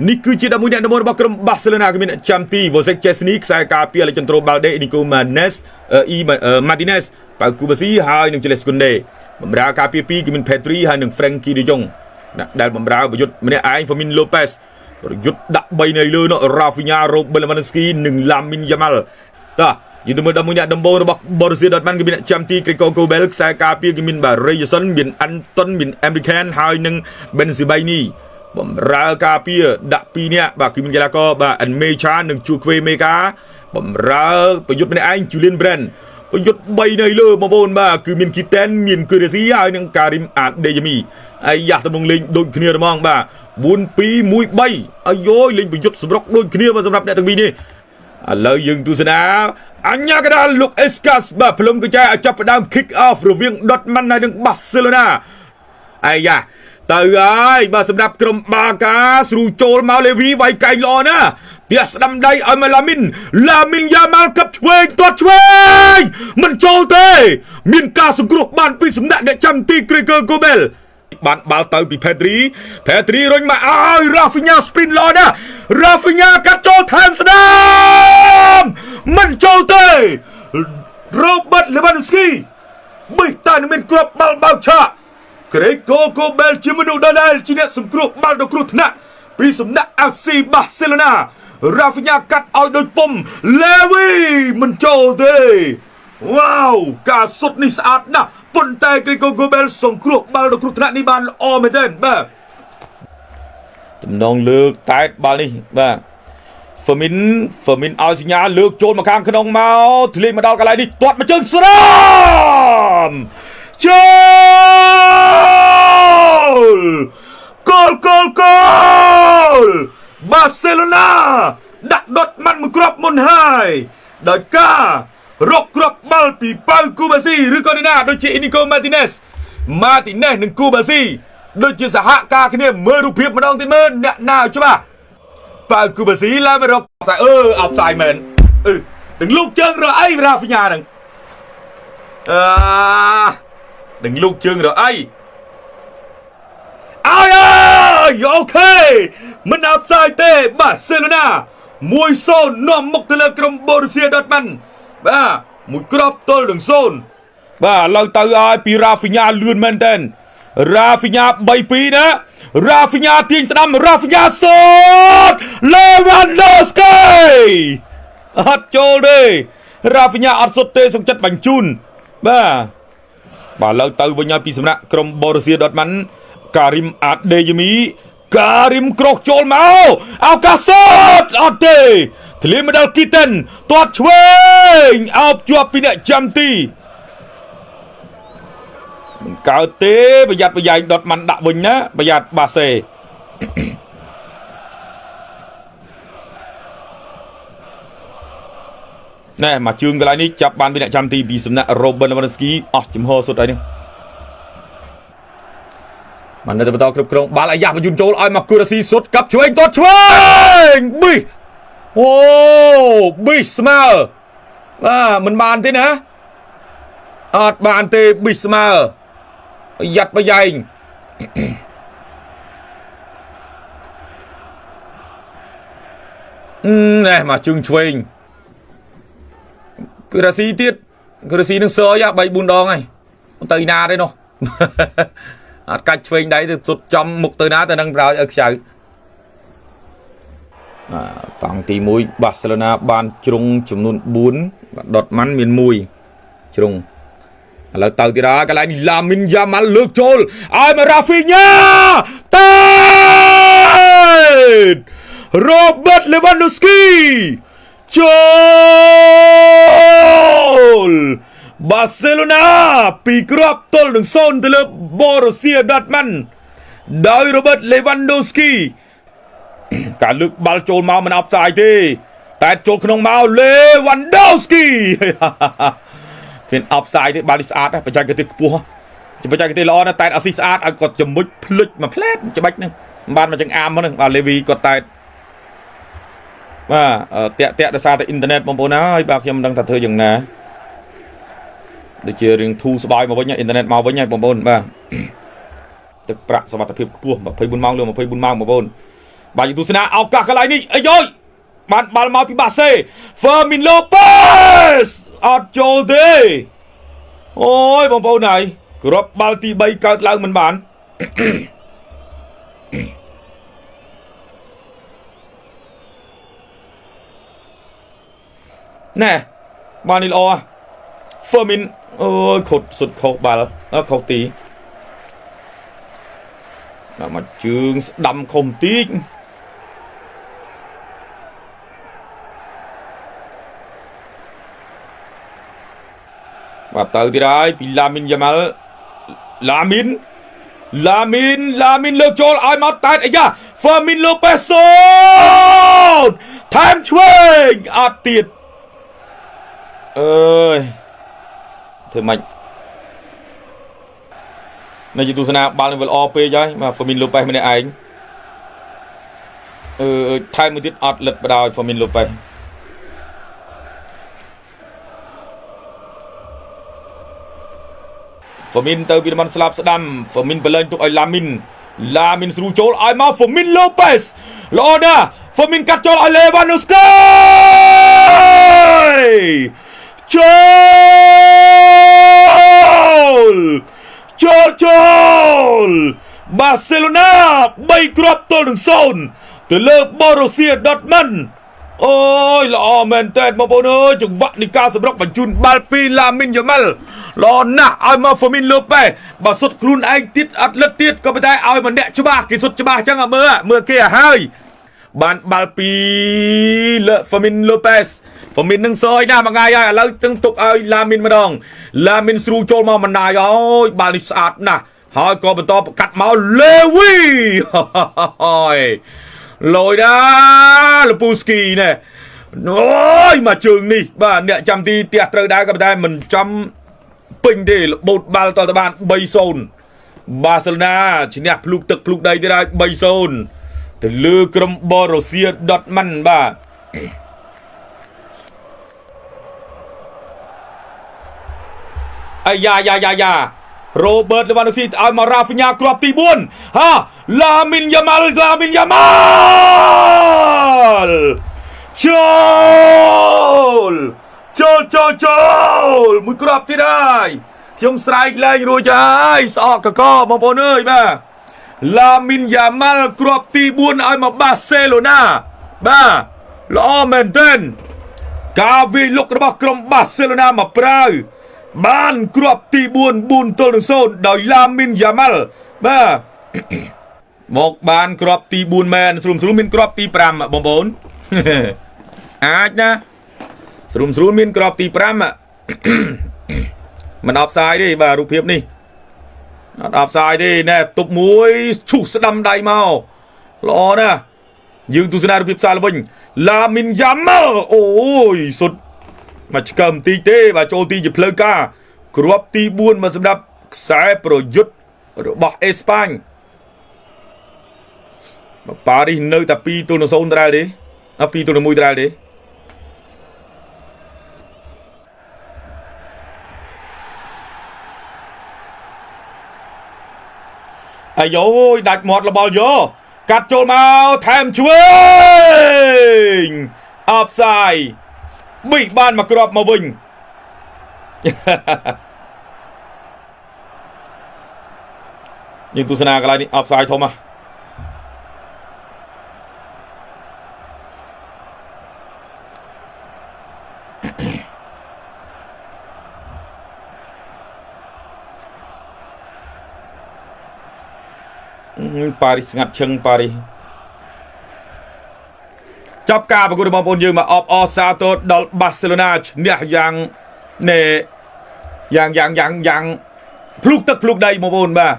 នេះគឺជា11អ្នកដំបូងរបស់ក្រុមបាសេឡូណាគឺមានចាំទី Vosek Chesney ខ្សែការពារ Alejandro Balde Nico Manes Martinez ប៉ៅគូបាស៊ីហើយនឹង Jules Koundé បម្រើការពារ2គឺមាន Pedri ហើយនឹង Frankie de Jong ដែលបម្រើប្រយុទ្ធម្នាក់ឯង Fermin Lopez ប្រយុទ្ធដាក់3នៅលើនោះ Rafinha Robert Lewandowski និង Lamine Yamal តោះយូរទៅមើល11អ្នកដំបូងរបស់ Borussia Dortmund គឺមានចាំទី Gregor Kobel ខ្សែការពារគឺមាន Reguilon មាន Anton មាន Emre Can ហើយនឹង Bensebaini បំរើការពារដាក់2នាក់បាទគឺមានកីឡាករបាទ Enmecha និង Chukwue Meka បំរើប្រយុទ្ធម្នាក់ឯង Julian Brand ប្រយុទ្ធ3នៅលើបងប្អូនបាទគឺមាន Kitten មាន Kuresi ហើយនឹង Karim Adeyemi អាយ៉ាទំនងលេងដូចគ្នាហ្មងបាទ 4-2-1-3 អាយ៉យលេងប្រយុទ្ធសម្រុកដូចគ្នាបាទសម្រាប់អ្នកទាំងពីរនេះឥឡូវយើងទស្សនាអញ្ញាកដាលលោក Escas បាទផ្លុំកញ្ចែឲ្យចាប់ផ្ដើម kick off រវាង Dortmund ហើយនឹង Barcelona អាយ៉ាទៅហើយបាទសម្រាប់ក្រុមបាកាស្រូចូលមកលេវីវាយកែងល្អណាស់ទះស្ដាំដៃឲ្យមកឡាមីនយ៉ាម៉ាល់កັបឆ្វេងទាត់ឆ្វេងមិនចូលទេមានការសង្គ្រោះបានពីសំណាក់អ្នកចាំទី Gregor Kobel បានបាល់ទៅពី Pedri រុញមកឲ្យ Rafinha sprint ល្អណាស់ Rafinha កាត់ចូលថែមស្ដាមមិនចូលទេ Robert Lewandowski បិទតែនឹងមានគ្រាប់បាល់បោកឆាកGregor Kobel ជាមនុស្សដែលជាអ្នកសង្គ្រោះបាល់ដ៏គ្រោះថ្នាក់ពីសំណាក់ FC Barcelona Rafinha កាត់ឲ្យដូចពុំ Levi មិនចូលទេវ៉ាវការសុទ្ធនេះស្អាតណាស់ប៉ុន្តែ Gregor Kobel សង្គ្រោះបាល់ដ៏គ្រោះថ្នាក់នេះបានល្អមែនទែនបាទតំណងលើកតែតបាល់នេះបាទ Fermin ឲ្យសញ្ញាលើកចូលមកខាងក្នុងមកធ្លាក់មកដល់កន្លែងនេះទាត់មកជើងស្រមចូលគោល Barcelona ដាក់ Dortmund មួយគ្រាប់មុនហើយដោយការរកគ្រាប់បាល់ពីប៉ៅគូបាស៊ីឬក៏ណាដូចជា Inigo Martinez និងគូបាស៊ីដូចជាសហការគ្នាមើលរូបភាពម្ដងទៀតមើលអ្នកណាឲ្យច្បាស់ប៉ៅគូបាស៊ីឡើងមករកតែoffside មែននឹងលោកជើងរអី Rafinha ហ្នឹងនឹងលោកជើងរអីអូខេមិនអបសាយទេ Barcelona 1-0 នាំមុខទៅលើក្រុម Borussia Dortmund បាទមួយគ្រាប់ទល់នឹង0បាទឥឡូវទៅឲ្យពី Rafinha លឿនមែនតើ Rafinha 3-2 ណា Rafinha ទាញស្ដាំ Rafinha សូត Lewandowski អត់ចូលទេ Rafinha អត់សុទ្ធទេសុខចិត្តបញ្ជូនបាទឥឡូវទៅវិញឲ្យពីសំណាក់ក្រុម Borussia Dortmund Karim Adeyemi Karim ក្រោះចូលមកឱកាសសូតអត់ទេធ្លាក់មកដល់ Kitten ទាត់ឆ្វេងអោបជាប់ពីអ្នកចាំទីមិនកើតទេប្រយ័ត្នប្រយែង Dortmund ដាក់វិញណាប្រយ័ត្នបាសេណែមកជើងកន្លែងនេះចាប់បានពីអ្នកចាំទីពីសំណាក់ Robert Lewandowski អស់ចំហសុទ្ធហើយនេះបានទៅបន្តគ្រប់គ្រងបាល់អាយ៉ាបញ្ជូនចូលឲ្យមក Kuresi សុទ្ធកាប់ឆ្វេងទាត់ឆ្វេងប៊ីប៊ីស្មើមិនបានទេណាអត់បានទេប៊ីស្មើប្រយ័ត្នប្រយែងណែមកជើងឆ្វេង Kuresi ទៀត Kuresi នឹងសយ3-4 ដងហើយទៅណាទេនោះអត់កាច់ឆ្វេងដៃទៅសុទ្ធចំមុខទៅណាទៅនឹងប្រោយឲ្យខ្ចៅតង់ទី1 Barcelona បានជ្រុងចំនួន4 Dortmund មាន1ជ្រុងឥឡូវទៅទៀតហើយកន្លែងនេះ Lamine Yamal លើកចូលឲ្យមក Rafinha តើ Robert Lewandowski ចូល Barcelona ពីគ្រាប់ទល់នឹង0ទៅលើ Borussia Dortmund ដោយ Robert Lewandowski ការលើកបាល់ចូលមកមិនអបសាយទេតែចូលក្នុងមក Lewandowski ឃើញអបសាយទេបាល់នេះស្អាតបច្ចេកទេសខ្ពស់បច្ចេកទេសល្អណាស់តែអស៊ីស្អាតឲ្យគាត់ជំមុជភ្លេចមួយផ្លែតច្បាច់ហ្នឹងបានមកចង្អាមហ្នឹងបាទ Levi គាត់តែបាទតាក់ដោយសារតែអ៊ីនធឺណិតបងប្អូនហើយបាទខ្ញុំមិនដឹងថាធ្វើយ៉ាងណាដូចជារឿងធូរស្បើយមកវិញអ៊ីនធឺណិតមកវិញហើយបងប្អូនបាទទឹកប្រាក់សុវត្ថិភាពខ្ពស់24ម៉ោងលើ24ម៉ោងបងប្អូន បាទយុទស្សនាឱកាសកន្លែងនេះអីយបានបាល់មកពីបាសេ Fermin Lopez អត់ចូលទេអូយបងប្អូនហើយគ្រាប់បាល់ទី3កើតឡើងមិនបានណែបាល់នេះល្អ Fermin អូយខុតសុតខុសបាល់ខុសទីមកជើងស្ដាំខុំតិចបាទទៅទៀតហើយពីឡាមីនយ៉ាម៉ាល់ឡាមីនលើកចូលឲ្យមកតែអាយ៉ា Fermin Lopez សូនថែមឆ្វេងអត់ទៀតអើយធ្វើម៉េចនៅជាទស្សនាបាល់នេះវាល្អពេកហើយបាទ Fermin Lopez ម្នាក់ឯងថែមមួយទៀតអត់លិតបដ ாய் Fermin Lopez Fermin ទៅពីតំបន់ស្លាប់ស្ដាំ Fermin បលែងទុកឲ្យឡាមីនស្រូចូលឲ្យមក Fermin Lopez ល្អណាស់ Fermin កាត់ចូលឲ្យ Lewandowski ចូលបាសេឡូណា3គ្រាប់ទល់នឹង0ទៅលើ Borussia Dortmund អូយល្អមែនតើបងប្អូនអើយចង្វាក់នៃការសម្រុកបញ្ជូនបាល់ពីឡាមីនយ៉ាម៉ាល់ល្អណាស់ឲ្យមក Fermin Lopez បើសុទ្ធខ្លួនឯងទៀតអត់លិតទៀតក៏ប៉ុន្តែឲ្យម្នាក់ច្បាស់គេសុទ្ធច្បាស់អញ្ចឹងមើលគេឲ្យហើយបានបាល់ពីលើ Fermin Lopez Fermin នឹងសយណាស់មួយថ្ងៃហើយឥឡូវទាំងទុកឲ្យឡាមីនម្ដងឡាមីនស្រូចូលមកបណ្ដាយអូយបាល់នេះស្អាតណាស់ហើយក៏បន្តកាត់មកលេវីហើយលយណាលពូស្គីណែអូយមកជើងនេះបាទអ្នកចាំទីផ្ទះត្រូវដែរក៏ប៉ុន្តែមិនចំពេញទេរបូតបាល់តទៅបាន 3-0 បាសេឡូណាឈ្នះភ្លុកទឹកភ្លុកដីទៀតហើយ 3-0 ទៅលើក្រុម Borussia Dortmund បាទអាយ៉ា Robert Lewandowski ឲ្យមក Rafinha គ្រាប់ទី4ហាឡាមីនយ៉ាម៉ាល់ចូលមួយគ្រាប់ទៀតហើយខ្ញុំស្រែកលែងរួចហើយស្អកកកបងប្អូនអើយបាទឡាមីនយ៉ាម៉ាល់គ្រាប់ទី4ឲ្យមកបាសេឡូណាបាទល្អមែនទែនការវាយលុករបស់ក្រុមបាសេឡូណាមកប្រើបានគ្រាប់ទី4 4-0ដោយឡាមីនយ៉ាម៉ាល់បាទមកបានគ្រាប់ទី4មែនស្រួលមានគ្រាប់ទី5បងប្អូនអាចណាស្រួលមានគ្រាប់ទី5មិនអបសាយទេបាទរូបភាពនេះអត់អបសាយទេណែទប់មួយឈូសស្ដាំដៃមកល្អណាស់យើងទស្សនារូបភាពផ្សាយវិញឡាមីនយ៉ាម៉ាល់អូយសុទ្ធមកឆ្កើមទីទេបាទចូលទីជាផ្លូវការគ្រាប់ទី4មកសម្រាប់ខ្សែប្រយុទ្ធរបស់អេស្ប៉ាញប៉ារីសនៅតែ2-0ដែរទេ2-1ដែរទេអាយដាច់មាត់របស់យកកាត់ចូលមកថែមឆ្វេងអបសាយប៊ីបានមកគ្រាប់មកវិញយើងទស្សនាកន្លែងនេះអបសាយធំប៉ារីសស្ងាត់ឈឹងប៉ារីសចាប់ការប្រកួតរបស់បងប្អូនយើងមកអបអសាទរដល់បាសេឡូណាឈ្នះយ៉ាងភ្លុកទឹកភ្លុកដីបងប្អូនបាទ